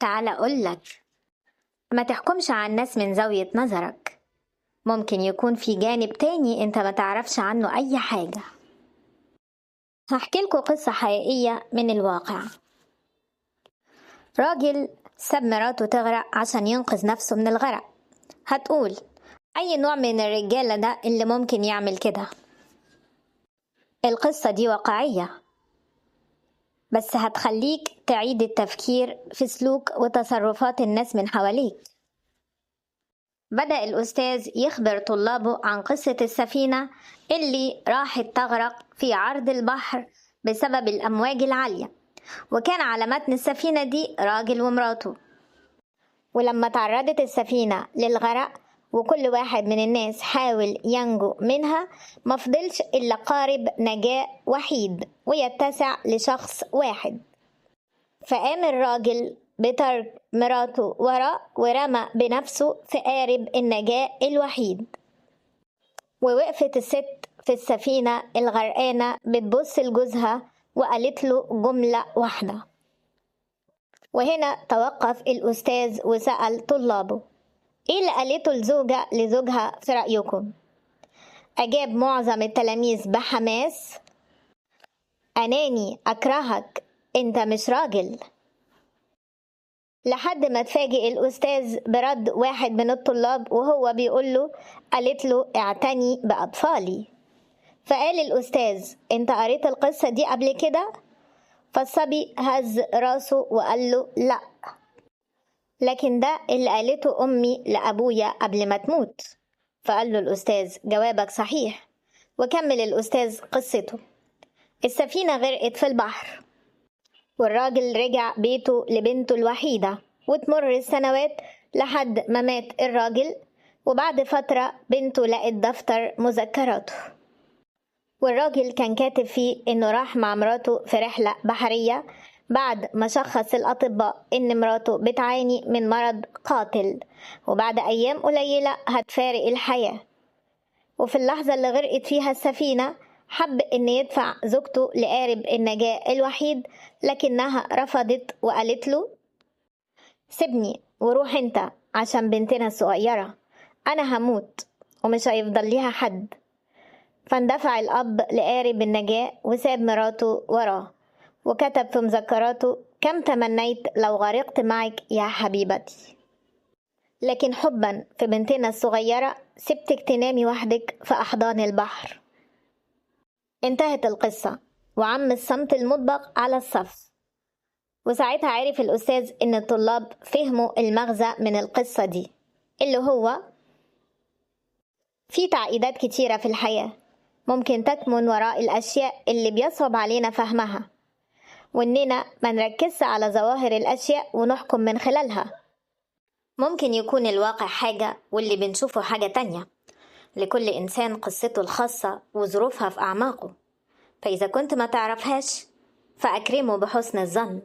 تعال أقولك، ما تحكمش على الناس من زاوية نظرك. ممكن يكون في جانب تاني انت ما تعرفش عنه أي حاجة. هحكي لكم قصة حقيقية من الواقع. راجل ساب مراته تغرق عشان ينقذ نفسه من الغرق. هتقول أي نوع من الرجالة ده اللي ممكن يعمل كده؟ القصة دي واقعية، بس هتخليك تعيد التفكير في سلوك وتصرفات الناس من حواليك. بدأ الأستاذ يخبر طلابه عن قصة السفينة اللي راحت تغرق في عرض البحر بسبب الأمواج العالية، وكان على متن السفينة دي راجل ومراته. ولما تعرضت السفينة للغرق وكل واحد من الناس حاول ينجو منها، مفضلش إلا قارب نجاة وحيد ويتسع لشخص واحد. فقام الراجل بترك مراته وراه ورمى بنفسه في قارب النجاة الوحيد. ووقفت الست في السفينة الغرقانة بتبص لجوزها وقالت له جملة واحدة. وهنا توقف الأستاذ وسأل طلابه: إيه اللي قالته الزوجة لزوجها في رأيكم؟ أجاب معظم التلاميذ بحماس: أناني أكرهك، أنت مش راجل. لحد ما تفاجئ الأستاذ برد واحد من الطلاب وهو بيقول له: قالت له اعتني بأطفالي. فقال الأستاذ: أنت قريت القصة دي قبل كده؟ فالصبي هز راسه وقال له: لا، لكن ده اللي قالته أمي لأبويا قبل ما تموت. فقال له الأستاذ: جوابك صحيح. وكمل الأستاذ قصته. السفينة غرقت في البحر، والراجل رجع بيته لبنته الوحيدة، وتمر السنوات لحد ما مات الراجل. وبعد فترة بنته لقت دفتر مذكراته، والراجل كان كاتب فيه إنه راح مع مراته في رحلة بحرية بعد ما شخص الأطباء إن مراته بتعاني من مرض قاتل، وبعد أيام قليلة هتفارق الحياة. وفي اللحظة اللي غرقت فيها السفينة حب إن يدفع زوجته لقارب النجاة الوحيد، لكنها رفضت وقالت له: سيبني وروح انت عشان بنتنا الصغيرة، أنا هموت ومش هيفضل ليها حد. فاندفع الأب لقارب النجاة وساب مراته وراه، وكتب في مذكراته: كم تمنيت لو غرقت معك يا حبيبتي، لكن حبا في بنتنا الصغيرة سبتك تنامي وحدك في أحضان البحر. انتهت القصة وعم الصمت المطبق على الصف. وساعتها عرف الأستاذ إن الطلاب فهموا المغزى من القصة دي، اللي هو في تعقيدات كتيرة في الحياة ممكن تكمن وراء الأشياء اللي بيصعب علينا فهمها، وإننا ما نركزش على ظواهر الأشياء ونحكم من خلالها. ممكن يكون الواقع حاجة واللي بنشوفه حاجة تانية. لكل إنسان قصته الخاصة وظروفها في أعماقه، فإذا كنت ما تعرفهاش فأكرمه بحسن الظن.